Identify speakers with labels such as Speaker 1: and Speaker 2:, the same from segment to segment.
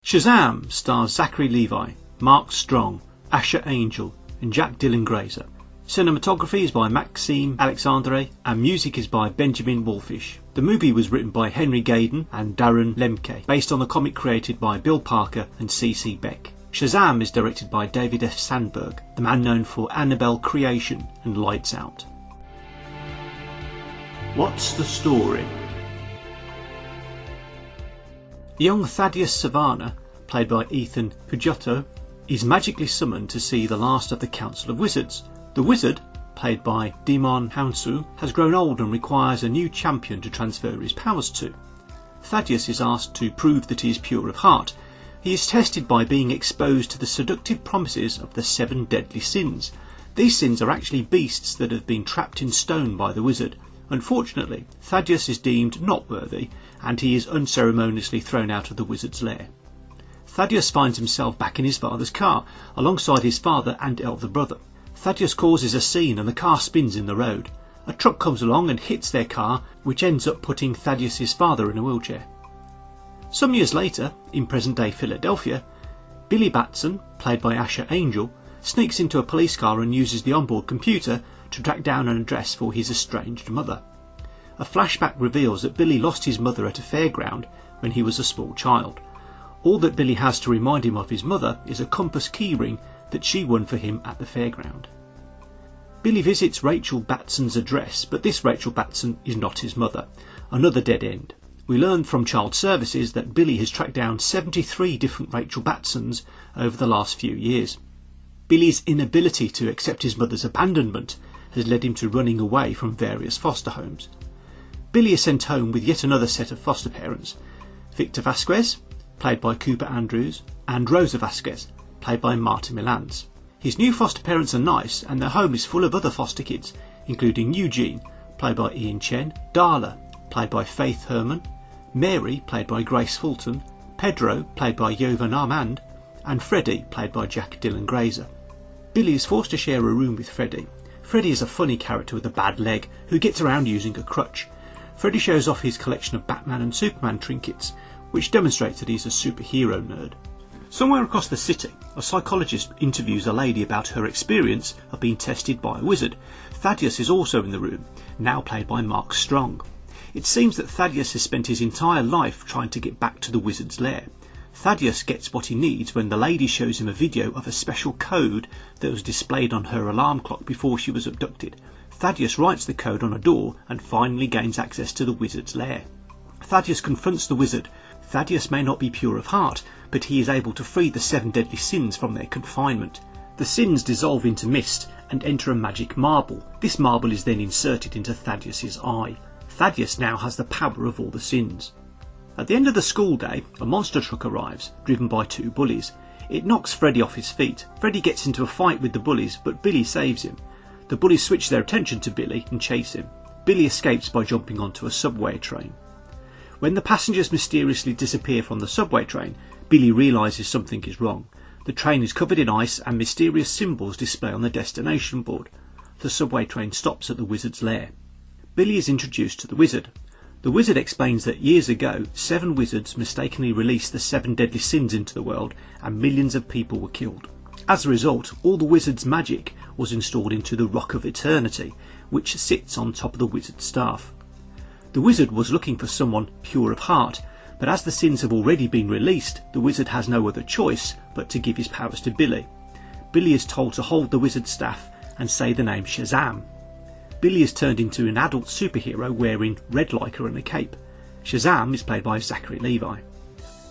Speaker 1: SHAZAM stars Zachary Levi, Mark Strong, Asher Angel and Jack Dylan Grazer. Cinematography is by MAXIME, ALEXANDRE and music is by Benjamin WALLFISCH. The movie was written by Henry GAYDEN and DARREN LEMKE, based on the comic created by BILL PARKER and C.C. BECK. SHAZAM is directed by David F. SANDBERG, the man known for ANNABELLE Creation and Lights Out. What's the story? Young Thaddeus Savannah, played by Ethan Pujotto, is magically summoned to see the last of the Council of Wizards. The wizard, played by Demon Hounsu, has grown old and requires a new champion to transfer his powers to. Thaddeus is asked to prove that he is pure of heart. He is tested by being exposed to the seductive promises of the 7 deadly sins. These sins are actually beasts that have been trapped in stone by the wizard. Unfortunately, Thaddeus is deemed not worthy and he is unceremoniously thrown out of the wizard's lair. Thaddeus finds himself back in his father's car, alongside his father and elder brother. Thaddeus causes a scene and the car spins in the road. A truck comes along and hits their car, which ends up putting Thaddeus's father in a wheelchair. Some years later, in present-day Philadelphia, Billy Batson, played by Asher Angel, sneaks into a police car and uses the onboard computer to track down an address for his estranged mother. A flashback reveals that Billy lost his mother at a fairground when he was a small child. All that Billy has to remind him of his mother is a compass keyring that she won for him at the fairground. Billy visits Rachel Batson's address, but this Rachel Batson is not his mother. Another dead end. We learn from Child Services that Billy has tracked down 73 different Rachel Batsons over the last few years. Billy's inability to accept his mother's abandonment has led him to running away from various foster homes. Billy is sent home with yet another set of foster parents, Victor Vasquez, played by Cooper Andrews, and Rosa Vasquez, played by Marta Milans. His new foster parents are nice and their home is full of other foster kids, including Eugene, played by Ian Chen, Darla, played by Faith Herman, Mary, played by Grace Fulton, Pedro, played by Jovan Armand, and Freddie, played by Jack Dylan Grazer. Billy is forced to share a room with Freddie. Freddie is a funny character with a bad leg who gets around using a crutch. Freddie shows off his collection of Batman and Superman trinkets, which demonstrates that he's a superhero nerd. Somewhere across the city, a psychologist interviews a lady about her experience of being tested by a wizard. Thaddeus is also in the room, now played by Mark Strong. It seems that Thaddeus has spent his entire life trying to get back to the wizard's lair. Thaddeus gets what he needs when the lady shows him a video of a special code that was displayed on her alarm clock before she was abducted. Thaddeus writes the code on a door and finally gains access to the wizard's lair. Thaddeus confronts the wizard. Thaddeus may not be pure of heart, but he is able to free the 7 deadly sins from their confinement. The sins dissolve into mist and enter a magic marble. This marble is then inserted into Thaddeus's eye. Thaddeus now has the power of all the sins. At the end of the school day, a monster truck arrives, driven by 2 bullies. It knocks Freddie off his feet. Freddie gets into a fight with the bullies, but Billy saves him. The bullies switch their attention to Billy and chase him. Billy escapes by jumping onto a subway train. When the passengers mysteriously disappear from the subway train, Billy realises something is wrong. The train is covered in ice and mysterious symbols display on the destination board. The subway train stops at the wizard's lair. Billy is introduced to the wizard. The wizard explains that years ago, 7 wizards mistakenly released the 7 deadly sins into the world and millions of people were killed. As a result, all the wizard's magic was installed into the Rock of Eternity, which sits on top of the wizard's staff. The wizard was looking for someone pure of heart, but as the sins have already been released, the wizard has no other choice but to give his powers to Billy. Billy is told to hold the wizard's staff and say the name SHAZAM. Billy is turned into an adult superhero wearing red lycra and a cape. SHAZAM is played by Zachary Levi.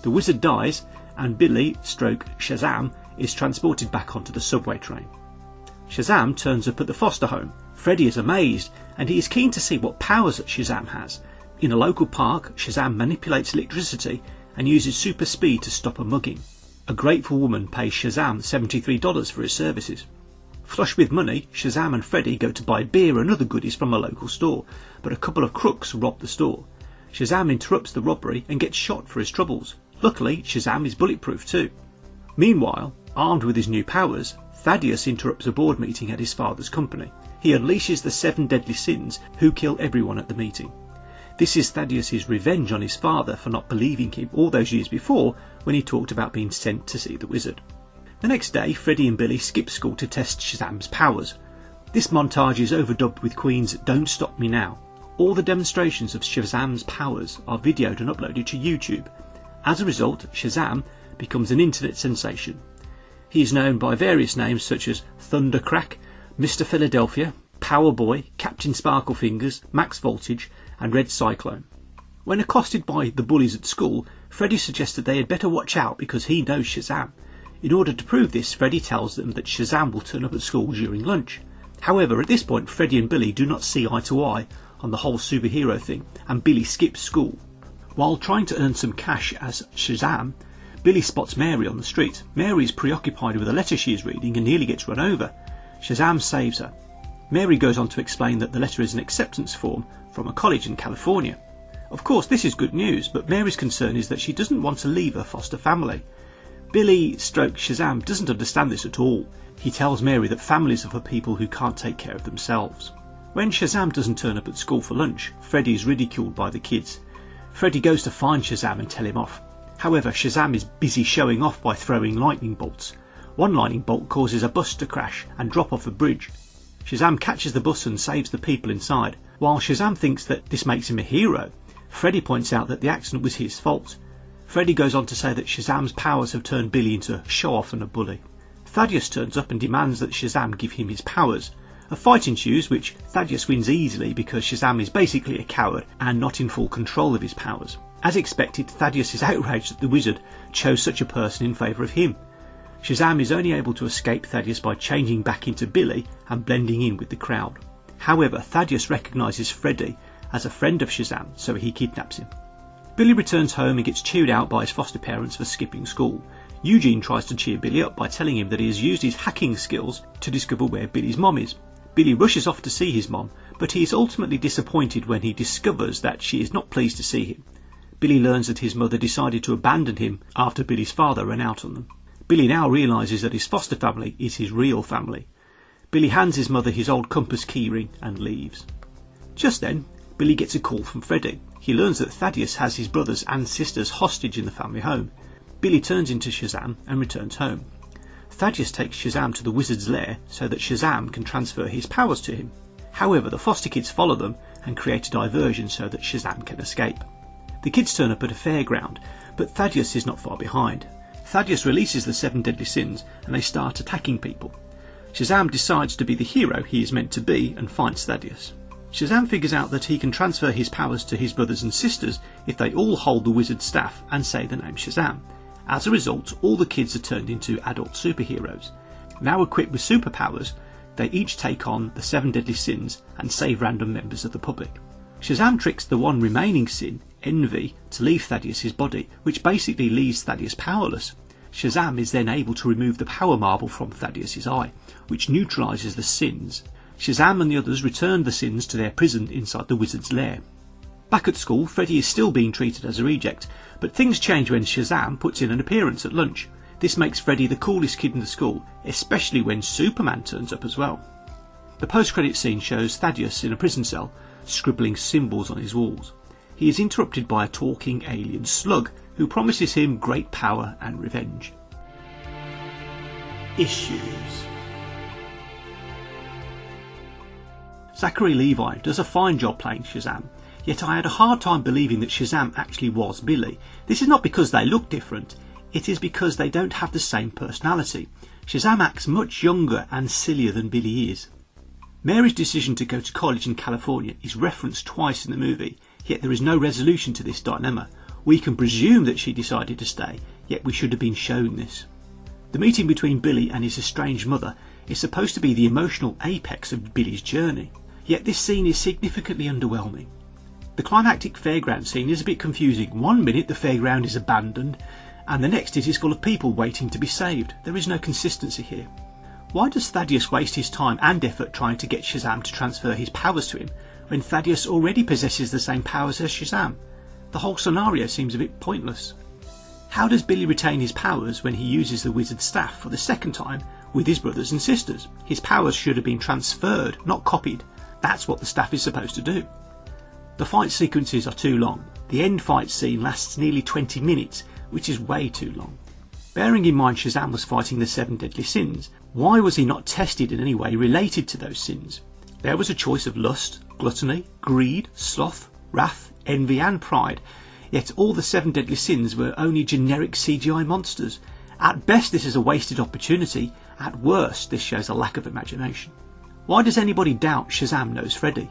Speaker 1: The wizard dies and Billy, SHAZAM, is transported back onto the subway train. SHAZAM turns up at the foster home. Freddie is amazed and he is keen to see what powers that SHAZAM has. In a local park, SHAZAM manipulates electricity and uses super speed to stop a mugging. A grateful woman pays SHAZAM $73 for his services. Flush with money, SHAZAM and Freddie go to buy beer and other goodies from a local store, but a couple of crooks rob the store. SHAZAM interrupts the robbery and gets shot for his troubles. Luckily, SHAZAM is bulletproof too. Meanwhile, armed with his new powers, Thaddeus interrupts a board meeting at his father's company. He unleashes the 7 deadly sins who kill everyone at the meeting. This is Thaddeus's revenge on his father for not believing him all those years before when he talked about being sent to see the wizard. The next day, Freddy and Billy skip school to test SHAZAM's powers. This montage is overdubbed with Queen's "Don't Stop Me Now." All the demonstrations of SHAZAM's powers are videoed and uploaded to YouTube. As a result, SHAZAM becomes an internet sensation. He is known by various names such as Thundercrack, Mr. Philadelphia, Powerboy, Captain Sparklefingers, Max Voltage and Red Cyclone. When accosted by the bullies at school, Freddy suggests that they had better watch out because he knows SHAZAM. In order to prove this, Freddy tells them that SHAZAM will turn up at school during lunch. However, at this point Freddy and Billy do not see eye to eye on the whole superhero thing, and Billy skips school. While trying to earn some cash as SHAZAM, Billy spots Mary on the street. Mary is preoccupied with a letter she is reading and nearly gets run over. SHAZAM saves her. Mary goes on to explain that the letter is an acceptance form from a college in California. Of course, this is good news, but Mary's concern is that she doesn't want to leave her foster family. Billy / SHAZAM doesn't understand this at all. He tells Mary that families are for people who can't take care of themselves. When SHAZAM doesn't turn up at school for lunch, Freddy is ridiculed by the kids. Freddy goes to find SHAZAM and tell him off. However, SHAZAM is busy showing off by throwing lightning bolts. One lightning bolt causes a bus to crash and drop off a bridge. SHAZAM catches the bus and saves the people inside. While SHAZAM thinks that this makes him a hero, Freddy points out that the accident was his fault. Freddy goes on to say that SHAZAM's powers have turned Billy into a show-off and a bully. Thaddeus turns up and demands that SHAZAM give him his powers. A fight ensues, which Thaddeus wins easily because SHAZAM is basically a coward and not in full control of his powers. As expected, Thaddeus is outraged that the wizard chose such a person in favour of him. SHAZAM is only able to escape Thaddeus by changing back into Billy and blending in with the crowd. However, Thaddeus recognises Freddy as a friend of SHAZAM, so he kidnaps him. Billy returns home and gets chewed out by his foster parents for skipping school. Eugene tries to cheer Billy up by telling him that he has used his hacking skills to discover where Billy's mom is. Billy rushes off to see his mom, but he is ultimately disappointed when he discovers that she is not pleased to see him. Billy learns that his mother decided to abandon him after Billy's father ran out on them. Billy now realises that his foster family is his real family. Billy hands his mother his old compass keyring and leaves. Just then, Billy gets a call from Freddy. He learns that Thaddeus has his brothers and sisters hostage in the family home. Billy turns into SHAZAM and returns home. Thaddeus takes SHAZAM to the wizard's lair so that SHAZAM can transfer his powers to him. However, the foster kids follow them and create a diversion so that SHAZAM can escape. The kids turn up at a fairground, but Thaddeus is not far behind. Thaddeus releases the 7 deadly sins and they start attacking people. SHAZAM decides to be the hero he is meant to be and finds Thaddeus. SHAZAM figures out that he can transfer his powers to his brothers and sisters if they all hold the wizard's staff and say the name SHAZAM. As a result, all the kids are turned into adult superheroes. Now equipped with superpowers, they each take on the 7 deadly sins and save random members of the public. SHAZAM tricks the one remaining sin, envy, to leave Thaddeus' body, which basically leaves Thaddeus powerless. SHAZAM is then able to remove the power marble from Thaddeus' eye, which neutralises the sins. SHAZAM and the others return the sins to their prison inside the wizard's lair. Back at school, Freddy is still being treated as a reject, but things change when SHAZAM puts in an appearance at lunch. This makes Freddy the coolest kid in the school, especially when Superman turns up as well. The post-credit scene shows Thaddeus in a prison cell, scribbling symbols on his walls. He is interrupted by a talking alien slug who promises him great power and revenge. Issues. Zachary Levi does a fine job playing SHAZAM, yet I had a hard time believing that SHAZAM actually was Billy. This is not because they look different, it is because they don't have the same personality. SHAZAM acts much younger and sillier than Billy is. Mary's decision to go to college in California is referenced twice in the movie, yet there is no resolution to this dilemma. We can presume that she decided to stay, yet we should have been shown this. The meeting between Billy and his estranged mother is supposed to be the emotional apex of Billy's journey, yet this scene is significantly underwhelming. The climactic fairground scene is a bit confusing. One minute the fairground is abandoned, and the next it is full of people waiting to be saved. There is no consistency here. Why does Thaddeus waste his time and effort trying to get SHAZAM to transfer his powers to him, when Thaddeus already possesses the same powers as SHAZAM? The whole scenario seems a bit pointless. How does Billy retain his powers when he uses the wizard's staff for the second time with his brothers and sisters? His powers should have been transferred, not copied. That's what the staff is supposed to do. The fight sequences are too long. The end fight scene lasts nearly 20 minutes, which is way too long. Bearing in mind Shazam was fighting the 7 deadly sins, why was he not tested in any way related to those sins? There was a choice of lust, gluttony, greed, sloth, wrath, envy and pride, yet all the 7 deadly sins were only generic CGI monsters. At best this is a wasted opportunity, at worst this shows a lack of imagination. Why does anybody doubt Shazam knows Freddy?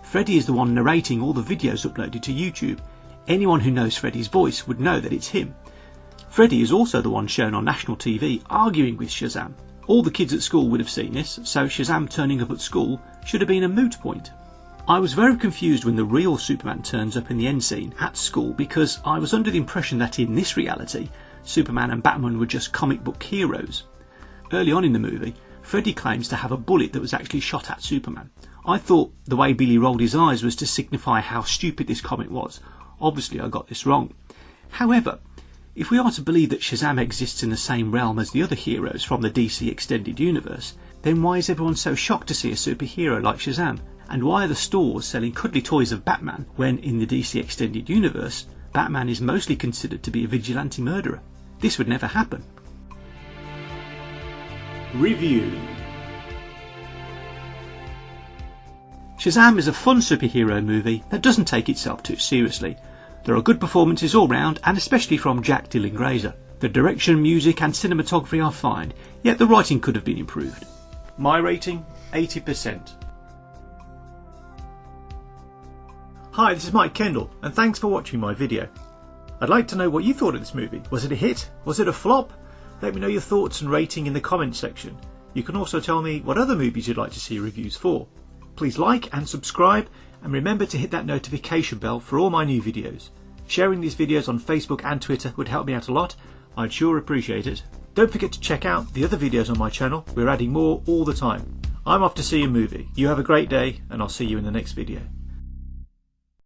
Speaker 1: Freddy is the one narrating all the videos uploaded to YouTube. Anyone who knows Freddy's voice would know that it's him. Freddy is also the one shown on national TV arguing with Shazam. All the kids at school would have seen this, so Shazam turning up at school should have been a moot point. I was very confused when the real Superman turns up in the end scene at school, because I was under the impression that in this reality, Superman and Batman were just comic book heroes. Early on in the movie, Freddy claims to have a bullet that was actually shot at Superman. I thought the way Billy rolled his eyes was to signify how stupid this comic was. Obviously I got this wrong. However, if we are to believe that Shazam exists in the same realm as the other heroes from the DC Extended Universe, then why is everyone so shocked to see a superhero like Shazam? And why are the stores selling cuddly toys of Batman when in the DC Extended Universe, Batman is mostly considered to be a vigilante murderer? This would never happen. Review. Shazam is a fun superhero movie that doesn't take itself too seriously. There are good performances all round, and especially from Jack Dylan Grazer. The direction, music and cinematography are fine, yet the writing could have been improved. My rating, 80%.
Speaker 2: Hi, this is Mike Kendall, and thanks for watching my video. I'd like to know what you thought of this movie. Was it a hit? Was it a flop? Let me know your thoughts and rating in the comments section. You can also tell me what other movies you'd like to see reviews for. Please like and subscribe, and remember to hit that notification bell for all my new videos. Sharing these videos on Facebook and Twitter would help me out a lot. I'd sure appreciate it. Don't forget to check out the other videos on my channel. We're adding more all the time. I'm off to see a movie. You have a great day, and I'll see you in the next video.